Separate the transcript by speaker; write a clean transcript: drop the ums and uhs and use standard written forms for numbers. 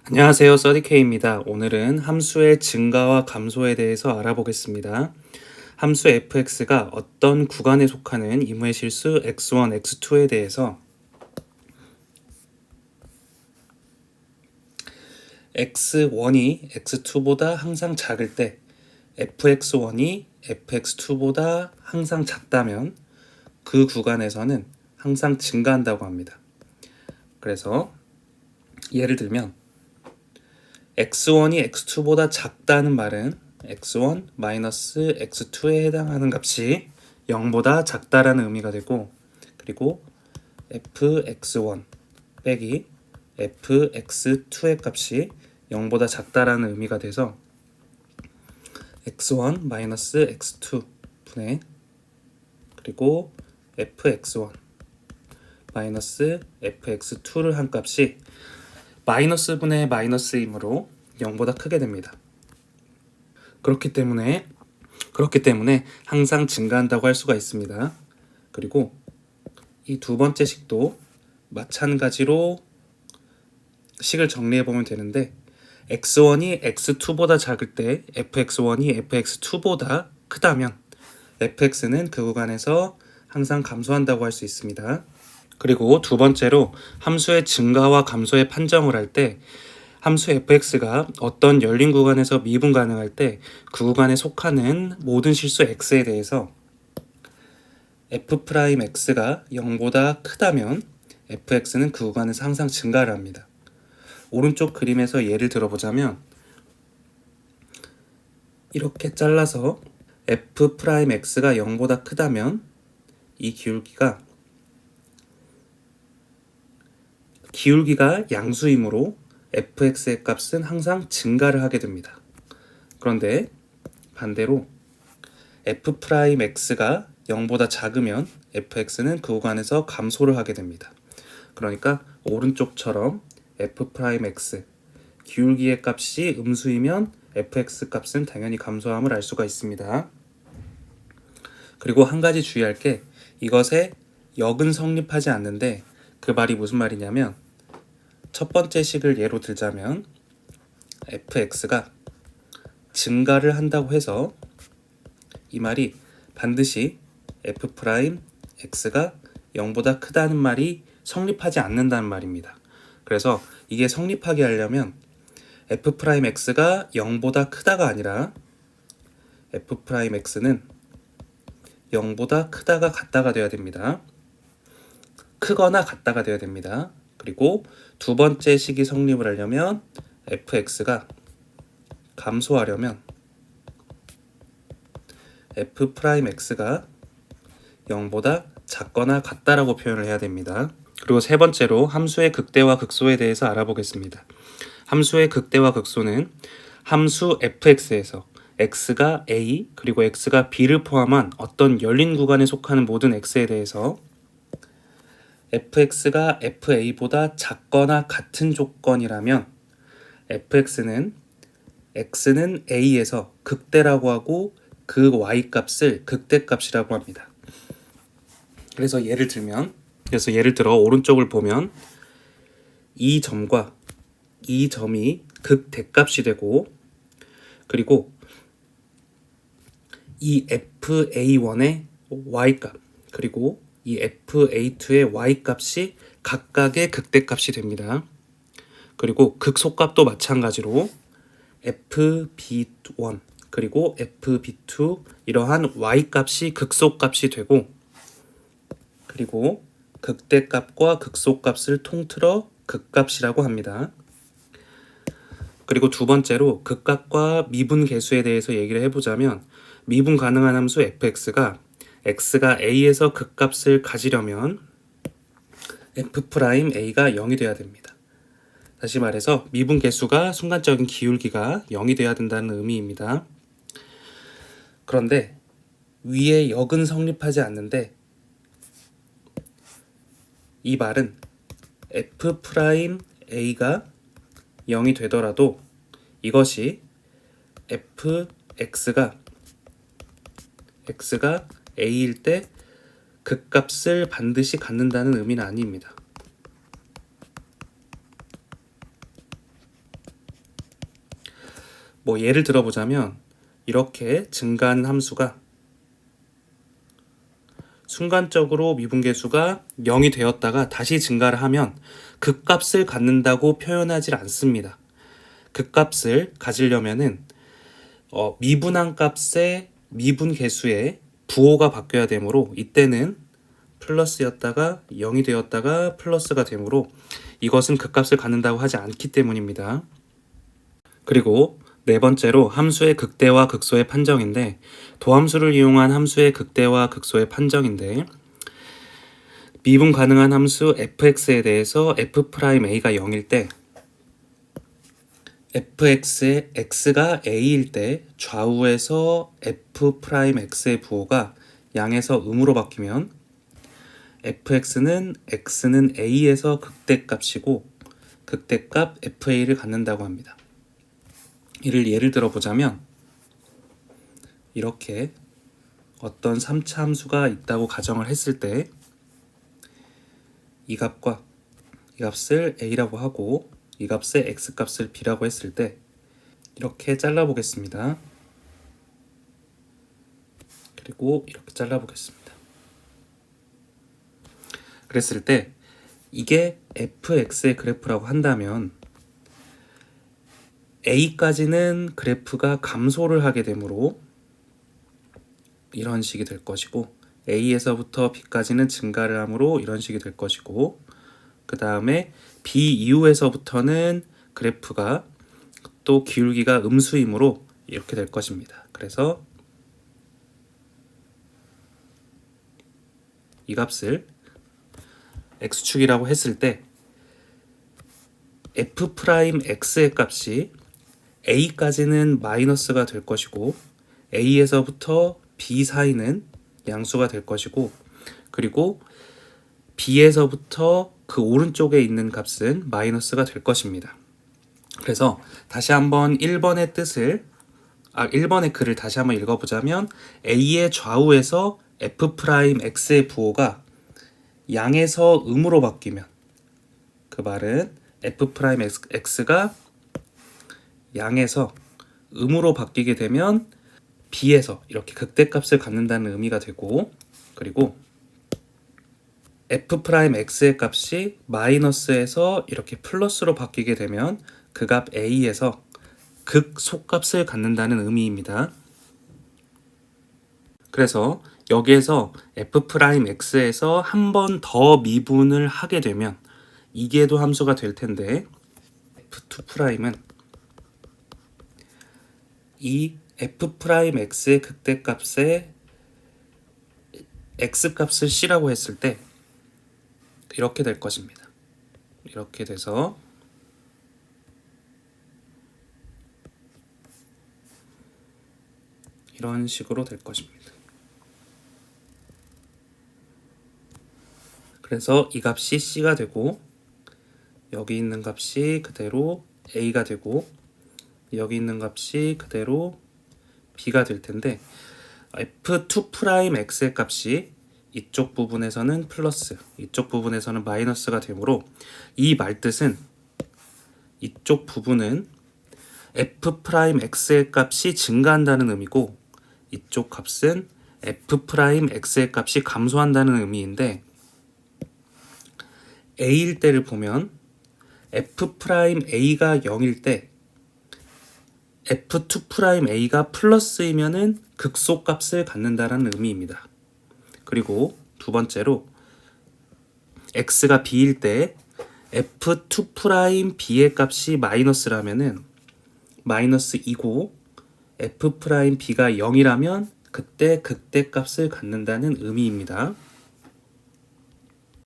Speaker 1: 안녕하세요. 써디케이입니다. 오늘은 함수의 증가와 감소에 대해서 알아보겠습니다. 함수 fx가 어떤 구간에 속하는 이무의 실수 x1, x2에 대해서 x1이 x2보다 항상 작을 때 fx1이 fx2보다 항상 작다면 그 구간에서는 항상 증가한다고 합니다. 그래서 예를 들면 x1이 x2보다 작다는 말은 x1 마이너스 x2에 해당하는 값이 0보다 작다라는 의미가 되고, 그리고 fx1 빼기 fx2의 값이 0보다 작다라는 의미가 돼서 x1 마이너스 x2 분의 그리고 fx1 마이너스 fx2를 한 값이 마이너스 분의 마이너스이므로 0보다 크게 됩니다. 그렇기 때문에 항상 증가한다고 할 수가 있습니다. 그리고 이 두 번째 식도 마찬가지로 식을 정리해 보면 되는데, x1이 x2보다 작을 때 fx1이 fx2보다 크다면 fx는 그 구간에서 항상 감소한다고 할 수 있습니다. 그리고 두 번째로 함수의 증가와 감소의 판정을 할 때 함수 fx가 어떤 열린 구간에서 미분 가능할 때 그 구간에 속하는 모든 실수 x에 대해서 f'x가 0보다 크다면 fx는 그 구간에서 항상 증가를 합니다. 오른쪽 그림에서 예를 들어보자면 이렇게 잘라서 f'x가 0보다 크다면 이 기울기가 양수이므로 fx의 값은 항상 증가를 하게 됩니다. 그런데 반대로 f'x가 0보다 작으면 fx는 그 구간에서 감소를 하게 됩니다. 그러니까 오른쪽처럼 f'x 기울기의 값이 음수이면 fx 값은 당연히 감소함을 알 수가 있습니다. 그리고 한 가지 주의할 게, 이것에 역은 성립하지 않는데 그 말이 무슨 말이냐면, 첫 번째 식을 예로 들자면 fx가 증가를 한다고 해서 이 말이 반드시 f'x가 0보다 크다는 말이 성립하지 않는다는 말입니다. 그래서 이게 성립하게 하려면 f'x가 0보다 크다가 아니라 f'x는 0보다 크다가 같다가 되어야 됩니다. 크거나 같다가 되어야 됩니다. 그리고 두 번째 식이 성립을 하려면 fx가 감소하려면 f'x가 0보다 작거나 같다라고 표현을 해야 됩니다. 그리고 세 번째로 함수의 극대와 극소에 대해서 알아보겠습니다. 함수의 극대와 극소는 함수 fx에서 x가 a 그리고 x가 b를 포함한 어떤 열린 구간에 속하는 모든 x에 대해서 fx가 fa보다 작거나 같은 조건이라면 fx는 x는 a에서 극대라고 하고 그 y값을 극대값이라고 합니다. 그래서 예를 들어 오른쪽을 보면 이 점과 이 점이 극대값이 되고, 그리고 이 fa1의 y값 그리고 이 fa2의 y값이 각각의 극대값이 됩니다. 그리고 극소값도 마찬가지로 fb1 그리고 fb2 이러한 y값이 극소값이 되고, 그리고 극대값과 극소값을 통틀어 극값이라고 합니다. 그리고 두 번째로 극값과 미분 계수에 대해서 얘기를 해보자면, 미분 가능한 함수 fx가 x가 a에서 극값을 가지려면 f'a가 0이 돼야 됩니다. 다시 말해서 미분 계수가 순간적인 기울기가 0이 돼야 된다는 의미입니다. 그런데 위에 역은 성립하지 않는데, 이 말은 f'a가 0이 되더라도 이것이 fx가 a일 때 극값을 반드시 갖는다는 의미는 아닙니다. 뭐 예를 들어보자면 이렇게 증가하는 함수가 순간적으로 미분계수가 0이 되었다가 다시 증가를 하면 극값을 갖는다고 표현하지 않습니다. 극값을 가지려면은 미분한 값의 미분계수의 부호가 바뀌어야 되므로 이때는 플러스였다가 0이 되었다가 플러스가 되므로 이것은 극값을 갖는다고 하지 않기 때문입니다. 그리고 네 번째로 함수의 극대와 극소의 판정인데 도함수를 이용한 함수의 극대와 극소의 판정인데 미분 가능한 함수 fx에 대해서 f'a가 0일 때 fx의 x가 a일 때 좌우에서 f'x의 부호가 양에서 음으로 바뀌면 fx는 x는 a에서 극대값이고 극대값 fa를 갖는다고 합니다. 이를 예를 들어 보자면 이렇게 어떤 3차 함수가 있다고 가정을 했을 때 이 값과 이 값을 a라고 하고 이 값의 x값을 b라고 했을 때 이렇게 잘라 보겠습니다. 그리고 이렇게 잘라 보겠습니다. 그랬을 때 이게 fx의 그래프라고 한다면 a까지는 그래프가 감소를 하게 되므로 이런 식이 될 것이고 a에서부터 b까지는 증가를 하므로 이런 식이 될 것이고 그 다음에 b 이후에서부터는 그래프가 또 기울기가 음수이므로 이렇게 될 것입니다. 그래서 이 값을 x축이라고 했을 때 f'x의 값이 a까지는 마이너스가 될 것이고 a에서부터 b 사이는 양수가 될 것이고 그리고 b에서부터 그 오른쪽에 있는 값은 마이너스가 될 것입니다. 그래서 다시 한번 1번의 뜻을 1번의 글을 다시 한번 읽어보자면 a의 좌우에서 f'x의 부호가 양에서 음으로 바뀌면 그 말은 f'x가 양에서 음으로 바뀌게 되면 b에서 이렇게 극대값을 갖는다는 의미가 되고 그리고 f'x의 값이 마이너스에서 이렇게 플러스로 바뀌게 되면 그 값 a에서 극소값을 갖는다는 의미입니다. 그래서 여기에서 f'x에서 한 번 더 미분을 하게 되면 이게도 함수가 될 텐데 f2'은 이 f'x의 극대값에 x값을 c라고 했을 때 이렇게 될 것입니다. 이렇게 돼서 이런 식으로 될 것입니다. 그래서 이 값이 c가 되고 여기 있는 값이 그대로 a가 되고 여기 있는 값이 그대로 b가 될 텐데 f2'x의 값이 이쪽 부분에서는 플러스 이쪽 부분에서는 마이너스가 되므로 이 말뜻은 이쪽 부분은 f'x의 값이 증가한다는 의미고 이쪽 값은 f'x의 값이 감소한다는 의미인데 a일 때를 보면 f'a가 0일 때 f2'a가 플러스이면은 극소값을 갖는다는 의미입니다. 그리고 두 번째로 x가 b일 때 f2'b의 값이 마이너스라면은 마이너스 2고 f'b가 0이라면 그때 극대값을 갖는다는 의미입니다.